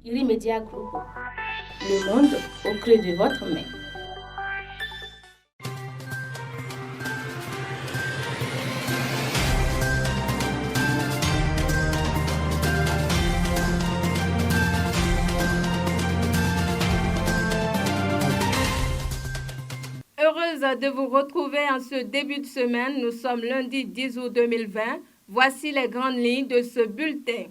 Irimedia Group. Le monde au creux de votre main. Heureuse de vous retrouver en ce début de semaine. Nous sommes lundi 10 août 2020. Voici les grandes lignes de ce bulletin.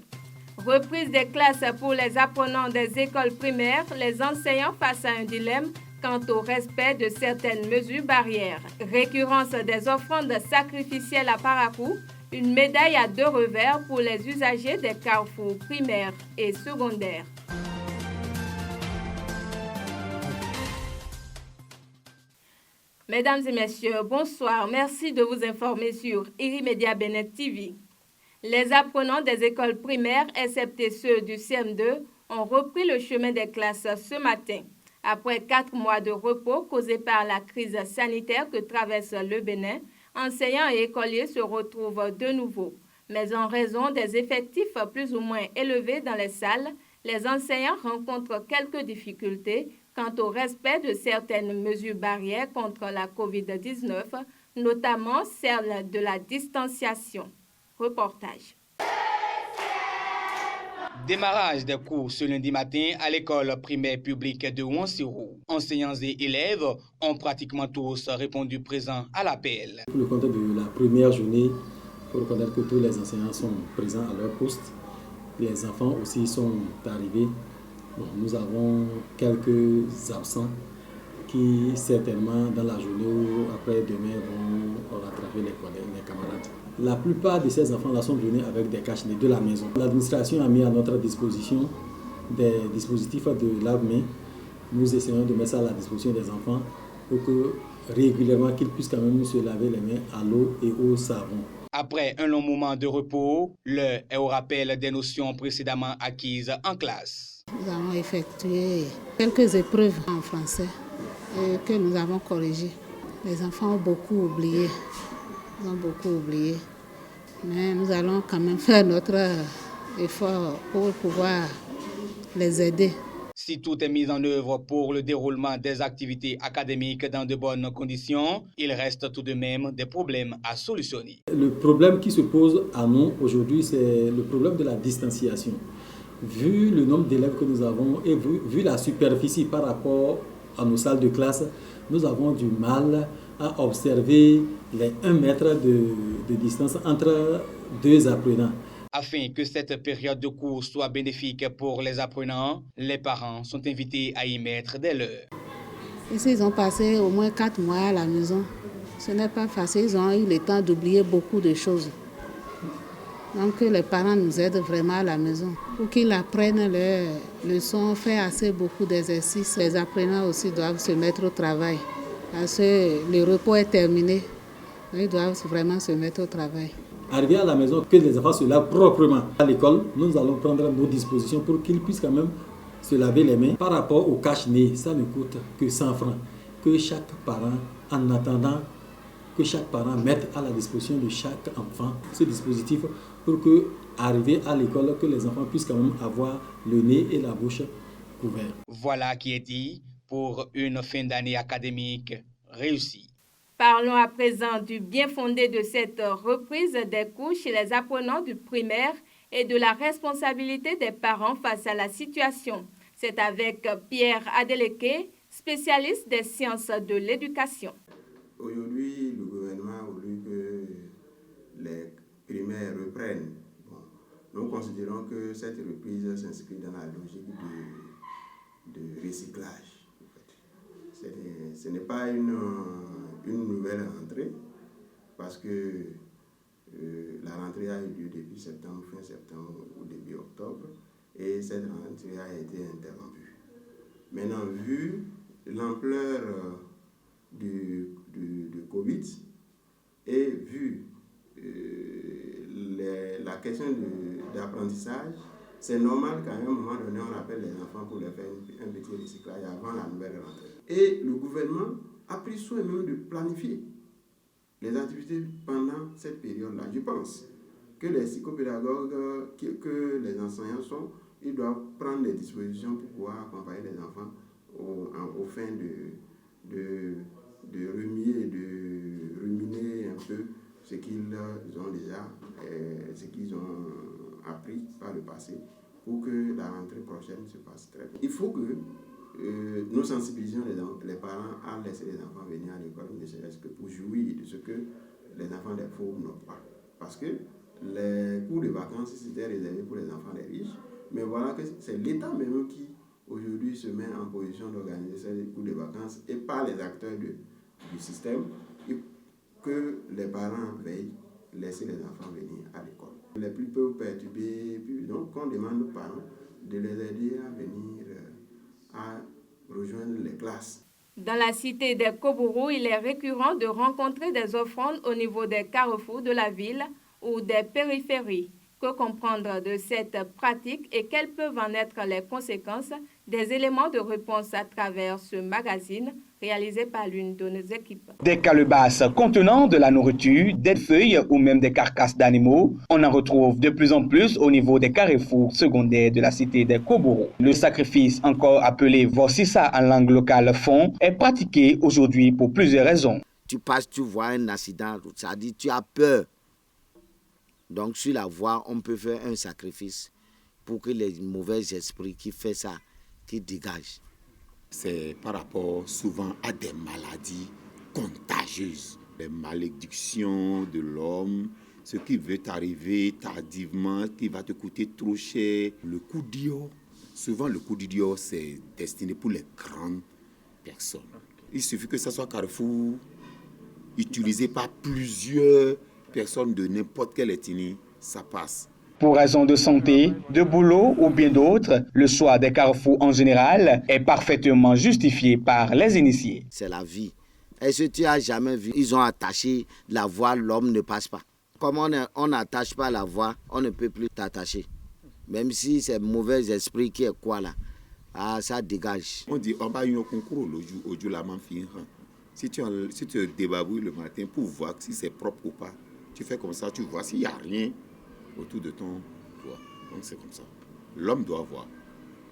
Reprise des classes pour les apprenants des écoles primaires, les enseignants face à un dilemme quant au respect de certaines mesures barrières. Récurrence des offrandes sacrificielles à Parakou, une médaille à 2 revers pour les usagers des carrefours primaires et secondaires. Mesdames et messieurs, bonsoir. Merci de vous informer sur Irimedia Benet TV. Les apprenants des écoles primaires, excepté ceux du CM2, ont repris le chemin des classes ce matin. Après 4 mois de repos causés par la crise sanitaire que traverse le Bénin, enseignants et écoliers se retrouvent de nouveau. Mais en raison des effectifs plus ou moins élevés dans les salles, les enseignants rencontrent quelques difficultés quant au respect de certaines mesures barrières contre la COVID-19, notamment celle de la distanciation. Reportage. Démarrage des cours ce lundi matin à l'école primaire publique de Ouansirou. Enseignants et élèves ont pratiquement tous répondu présents à l'appel. Pour le compte de la première journée, il faut reconnaître que tous les enseignants sont présents à leur poste. Les enfants aussi sont arrivés. Bon, nous avons quelques absents qui certainement dans la journée ou après-demain vont rattraper les camarades. La plupart de ces enfants-là sont venus avec des cache-nez de la maison. L'administration a mis à notre disposition des dispositifs de lave-mains. Nous essayons de mettre ça à la disposition des enfants pour que régulièrement qu'ils puissent quand même se laver les mains à l'eau et au savon. Après un long moment de repos, l'heure est au rappel des notions précédemment acquises en classe. Nous avons effectué quelques épreuves en français que nous avons corrigées. Les enfants ont beaucoup oublié. Ils ont beaucoup oublié. Mais nous allons quand même faire notre effort pour pouvoir les aider. Si tout est mis en œuvre pour le déroulement des activités académiques dans de bonnes conditions, il reste tout de même des problèmes à solutionner. Le problème qui se pose à nous aujourd'hui, c'est le problème de la distanciation. Vu le nombre d'élèves que nous avons et vu la superficie par rapport à nos salles de classe, nous avons du mal à observer les 1 mètre de distance entre 2 apprenants. Afin que cette période de cours soit bénéfique pour les apprenants, les parents sont invités à y mettre des leurs. Ici, ils ont passé au moins 4 mois à la maison. Ce n'est pas facile, ils ont eu le temps d'oublier beaucoup de choses. Donc les parents nous aident vraiment à la maison pour qu'ils apprennent leurs leçons, faire assez beaucoup d'exercices. Les apprenants aussi doivent se mettre au travail parce que le repos est terminé. Ils doivent vraiment se mettre au travail. Arriver à la maison, que les enfants se lavent proprement. À l'école, nous allons prendre nos dispositions pour qu'ils puissent quand même se laver les mains. Par rapport au cache-nez, ça ne coûte que 100 francs. Que chaque parent, en attendant, que chaque parent mette à la disposition de chaque enfant ce dispositif pour que, arrivé à l'école, que les enfants puissent quand même avoir le nez et la bouche couverts. Voilà qui est dit pour une fin d'année académique réussie. Parlons à présent du bien fondé de cette reprise des cours chez les apprenants du primaire et de la responsabilité des parents face à la situation. C'est avec Pierre Adeleke, spécialiste des sciences de l'éducation. Aujourd'hui, le gouvernement a voulu que les primaires reprennent. Bon, nous considérons que cette reprise s'inscrit dans la logique de recyclage. Ce n'est pas une nouvelle rentrée, parce que la rentrée a eu lieu depuis septembre, fin septembre ou début octobre, et cette rentrée a été interrompue. Maintenant, vu l'ampleur du Covid et vu la question d'apprentissage, c'est normal qu'à un moment donné, on appelle les enfants pour leur faire un petit recyclage avant la nouvelle rentrée. Et le gouvernement a pris soin même de planifier les activités pendant cette période-là. Je pense que les psychopédagogues, que les enseignants sont ils doivent prendre des dispositions pour pouvoir accompagner les enfants au fin de remuer et de ruminer un peu ce qu'ils ont déjà, ce qu'ils ont appris par le passé, pour que la rentrée prochaine se passe très bien. Il faut que nous sensibilisions les parents à laisser les enfants venir à l'école, ne serait-ce que pour jouir de ce que les enfants des pauvres n'ont pas. Parce que les cours de vacances, c'était réservé pour les enfants des riches, mais voilà que c'est l'État même qui, aujourd'hui, se met en position d'organiser ces cours de vacances et par les acteurs du système, et que les parents veillent laisser les enfants venir à l'école. Les plus peu perturbés, donc on demande aux parents de les aider à venir à rejoindre les classes. Dans la cité des Kobourou, il est récurrent de rencontrer des offrandes au niveau des carrefours de la ville ou des périphéries. Que comprendre de cette pratique et quelles peuvent en être les conséquences? Des éléments de réponse à travers ce magazine réalisé par l'une de nos équipes. Des calebasses contenant de la nourriture, des feuilles ou même des carcasses d'animaux, on en retrouve de plus en plus au niveau des carrefours secondaires de la cité des Kobourou. Le sacrifice, encore appelé Vossissa en langue locale fond, est pratiqué aujourd'hui pour plusieurs raisons. Tu passes, tu vois un accident, ça dit tu as peur. Donc sur la voie, on peut faire un sacrifice pour que les mauvais esprits qui font ça, qui dégagent. C'est par rapport souvent à des maladies contagieuses, des malédictions de l'homme, ce qui veut t'arriver tardivement, qui va te coûter trop cher. Le coup d'Iyo, souvent le coup d'Iyo, c'est destiné pour les grandes personnes. Il suffit que ça soit Carrefour, utilisé par plusieurs personnes de n'importe quelle ethnie, ça passe. Pour raison de santé, de boulot ou bien d'autres, le choix des carrefours en général est parfaitement justifié par les initiés. C'est la vie. Est-ce que tu as jamais vu, ils ont attaché la voie, l'homme ne passe pas. Comme on n'attache pas la voie, on ne peut plus t'attacher. Même si c'est mauvais esprit qui est quoi là, ça dégage. On dit, on va y un concours au jour la manfine. Si tu te débarbouilles le matin pour voir si c'est propre ou pas, tu fais comme ça, tu vois s'il n'y a rien autour de ton toit. Donc c'est comme ça. L'homme doit voir.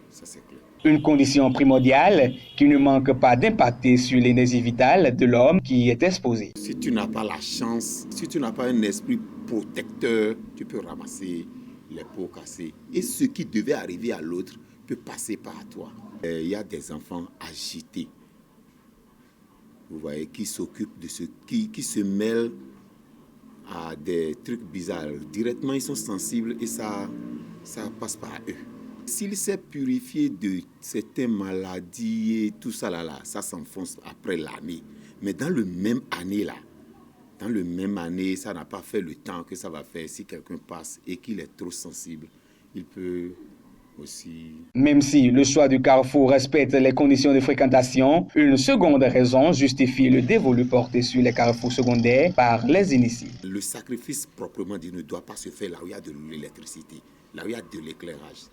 Ça c'est clair. Une condition primordiale qui ne manque pas d'impacter sur l'énergie vitale de l'homme qui est exposé. Si tu n'as pas la chance, si tu n'as pas un esprit protecteur, tu peux ramasser les pots cassés. Et ce qui devait arriver à l'autre peut passer par toi. Il y a des enfants agités, vous voyez, qui s'occupent de ce qui se mêlent à des trucs bizarres. Directement, ils sont sensibles et ça passe par eux. S'il s'est purifié de certaines maladies et tout ça là, ça s'enfonce après l'année. Mais dans le même année ça n'a pas fait le temps que ça va faire. Si quelqu'un passe et qu'il est trop sensible, il peut aussi... Même si le choix du carrefour respecte les conditions de fréquentation, une seconde raison justifie le dévolu porté sur les carrefours secondaires par les initiés. Le sacrifice proprement dit ne doit pas se faire là où il y a de l'électricité, là où il y a de l'éclairage.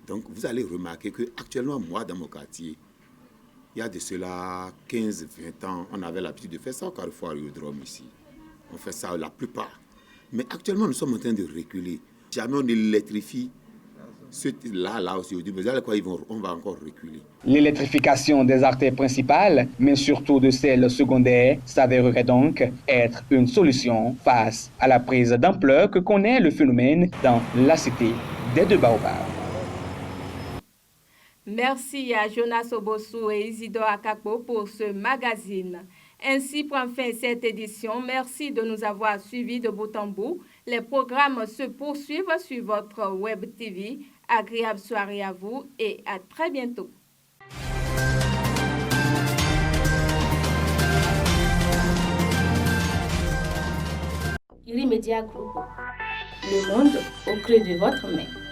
Donc vous allez remarquer qu'actuellement, moi dans mon quartier, il y a de cela 15-20 ans, on avait l'habitude de faire ça au carrefour Aérodrome ici. On fait ça la plupart. Mais actuellement, nous sommes en train de reculer. Jamais on électrifie. Là aussi, on va encore reculer. L'électrification des artères principales, mais surtout de celles secondaires, s'avérerait donc être une solution face à la prise d'ampleur que connaît le phénomène dans la cité des Deux Baobabs. Merci à Jonas Obossou et Isidore Akakpo pour ce magazine. Ainsi prend fin cette édition. Merci de nous avoir suivis de bout en bout. Les programmes se poursuivent sur votre Web TV. Agréable soirée à vous et à très bientôt. Irimedia Group. Le monde au creux de votre main.